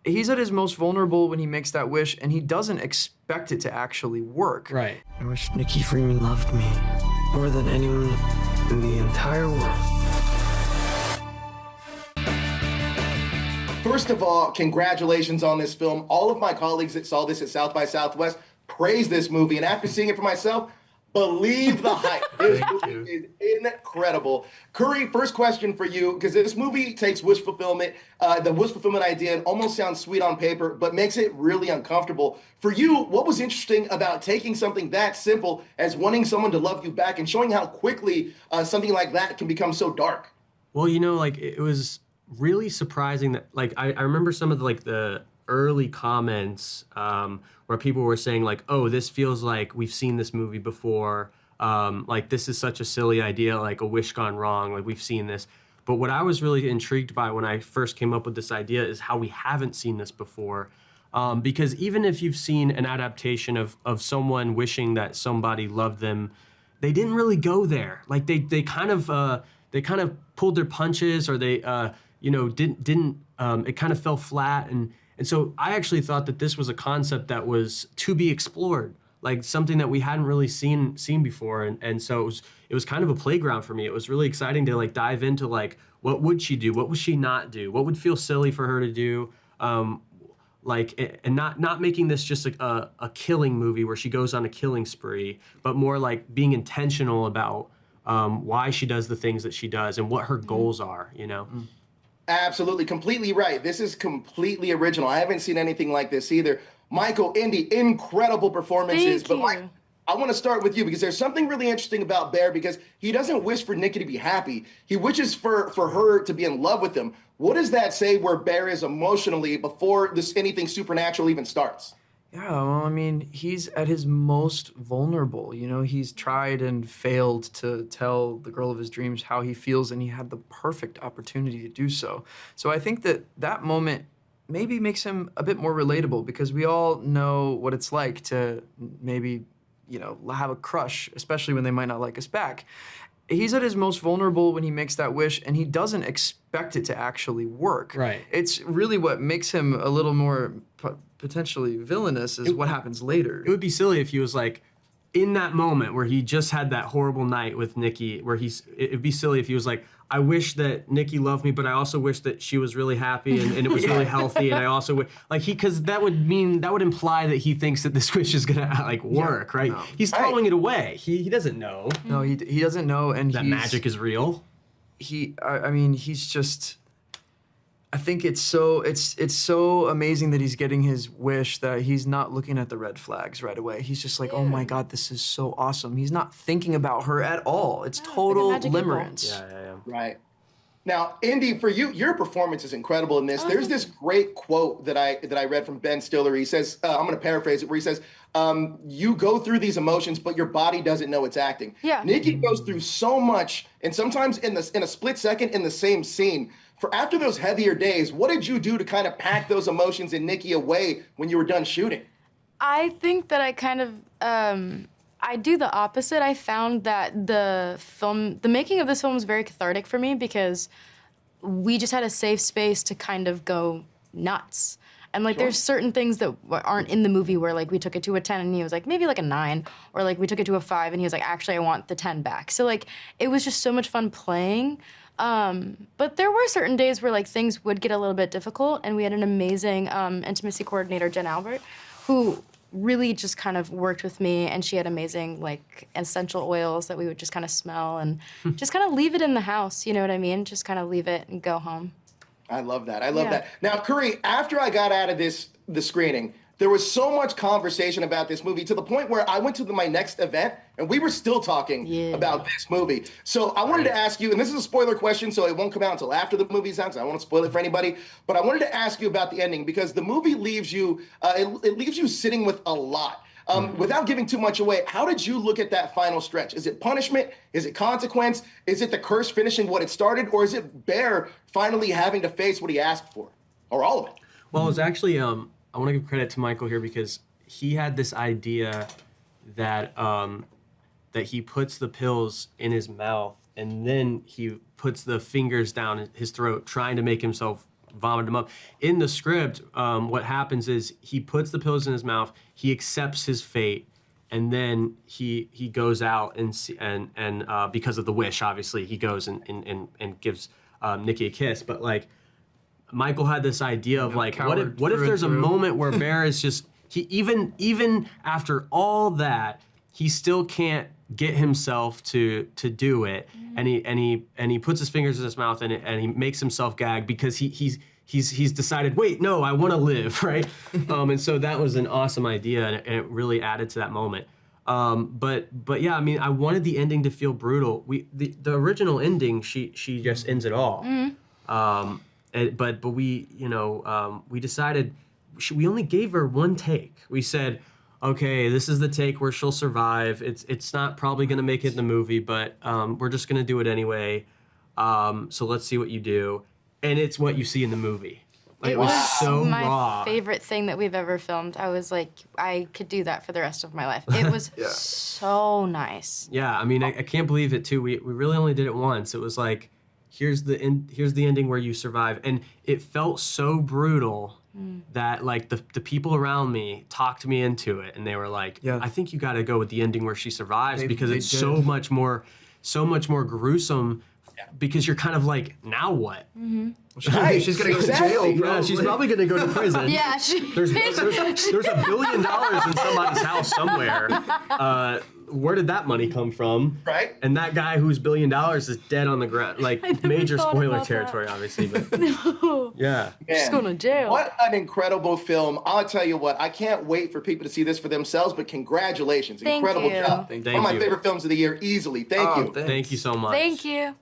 He's at his most vulnerable when he makes that wish, and he doesn't expect it to actually work. Right. I wish Nikki Freeman loved me more than anyone in the entire world. First of all, congratulations on this film. All of my colleagues that saw this at South by Southwest praised this movie, and after seeing it for myself, believe the hype. This movie is incredible. Curry, first question for you, because this movie takes wish fulfillment, the wish fulfillment idea, and almost sounds sweet on paper, but makes it really uncomfortable. For you, what was interesting about taking something that simple as wanting someone to love you back and showing how quickly something like that can become so dark? Well, like it was really surprising that, like, I remember some of the early comments where people were saying, like, oh, this feels like we've seen this movie before. Like, this is such a silly idea, like a wish gone wrong, like we've seen this. But what I was really intrigued by when I first came up with this idea is how we haven't seen this before. Because even if you've seen an adaptation of someone wishing that somebody loved them, they didn't really go there. Like they kind of pulled their punches, or they didn't it kind of fell flat. And so I actually thought that this was a concept that was to be explored, like something that we hadn't really seen before. And so it was kind of a playground for me. It was really exciting to like dive into like, what would she do? What would she not do? What would feel silly for her to do? And not making this just a killing movie where she goes on a killing spree, but more like being intentional about why she does the things that she does and what her goals are, Absolutely, completely right. This is completely original. I haven't seen anything like this either. Michael, Inde, incredible performances. Thank you. Mike, I want to start with you because there's something really interesting about Bear, because he doesn't wish for Nikki to be happy. He wishes for her to be in love with him. What does that say where Bear is emotionally before anything supernatural even starts? Yeah, well, I mean, he's at his most vulnerable. He's tried and failed to tell the girl of his dreams how he feels, and he had the perfect opportunity to do so. So I think that moment maybe makes him a bit more relatable, because we all know what it's like to maybe, have a crush, especially when they might not like us back. He's at his most vulnerable when he makes that wish, and he doesn't expect it to actually work. Right. It's really what makes him a little more potentially villainous is what happens later. It would be silly if he was like, in that moment where he just had that horrible night with Nikki, where it'd be silly if he was like, I wish that Nikki loved me, but I also wish that she was really happy and it was really healthy, and I also because that would imply that he thinks that this wish is gonna work, right? No. He's throwing it away. He doesn't know. No, he doesn't know, and that magic is real. He's just. I think it's so amazing that he's getting his wish that he's not looking at the red flags right away. He's just like, oh my God, this is so awesome. He's not thinking about her at all. It's total limerence. Yeah. Right. Now, Inde, for you, your performance is incredible in this. There's this great quote that I read from Ben Stiller. He says, I'm going to paraphrase it, where he says, you go through these emotions, but your body doesn't know it's acting. Yeah. Nikki goes through so much, and sometimes in a split second in the same scene. For after those heavier days, what did you do to kind of pack those emotions in Nikki away when you were done shooting? I think that I kind of, I do the opposite. I found that the making of this film was very cathartic for me, because we just had a safe space to kind of go nuts. And there's certain things that aren't in the movie where we took it to a 10 and he was like, maybe a 9, or we took it to a 5 and he was like, actually, I want the 10 back. So it was just so much fun playing. But there were certain days where things would get a little bit difficult, and we had an amazing intimacy coordinator, Jen Albert, who really just kind of worked with me, and she had amazing essential oils that we would just kind of smell and just kind of leave it in the house, you know what I mean? Just kind of leave it and go home. I love that. I love that. Now, Curry, after I got out of the screening, there was so much conversation about this movie to the point where I went to my next event and we were still talking about this movie. So I wanted to ask you, and this is a spoiler question, so it won't come out until after the movie's out, so I don't want to spoil it for anybody, but I wanted to ask you about the ending, because the movie leaves you, it leaves you sitting with a lot. Without giving too much away, how did you look at that final stretch? Is it punishment? Is it consequence? Is it the curse finishing what it started? Or is it Bear finally having to face what he asked for? Or all of it? Well, it was actually, I want to give credit to Michael here, because he had this idea that that he puts the pills in his mouth and then he puts the fingers down his throat, trying to make himself vomited them up. In the script, what happens is he puts the pills in his mouth, he accepts his fate, and then he goes out and because of the wish, obviously, he goes and gives Nikki a kiss. But like, Michael had this idea of like, what if there's a moment where Bear is just even after all that, he still can't get himself to do it, and he puts his fingers in his mouth and he makes himself gag because he's decided, wait, no, I want to live, right? And so that was an awesome idea, and it really added to that moment. But yeah, I mean, I wanted the ending to feel brutal. The original ending, she just ends it all. But we we decided we only gave her one take. We said, okay, this is the take where she'll survive. It's not probably going to make it in the movie, but we're just going to do it anyway. So let's see what you do. And it's what you see in the movie. Like, It was so my raw. favorite thing that we've ever filmed. I was like, I could do that for the rest of my life. It was so nice. Yeah, I mean, I can't believe it too. We really only did it once. It was like, here's the ending where you survive, and it felt so brutal that like the people around me talked me into it, and they were like, I think you got to go with the ending where she survives because it's so much more gruesome. Because you're kind of like, now what? Right, She's gonna go exactly. to jail. Yeah, Probably. she's probably gonna go to prison. Yeah, There's $1 billion in somebody's house somewhere. Where did that money come from? Right. And that guy whose $1 billion is dead on the ground. Like, major thought spoiler about territory, obviously. But No. yeah. She's going to jail. What an incredible film. I'll tell you what, I can't wait for people to see this for themselves, but congratulations. Thank Incredible you. job. Thank One of my you. favorite films of the year, easily. Thank you. Thanks. Thank you so much. Thank you.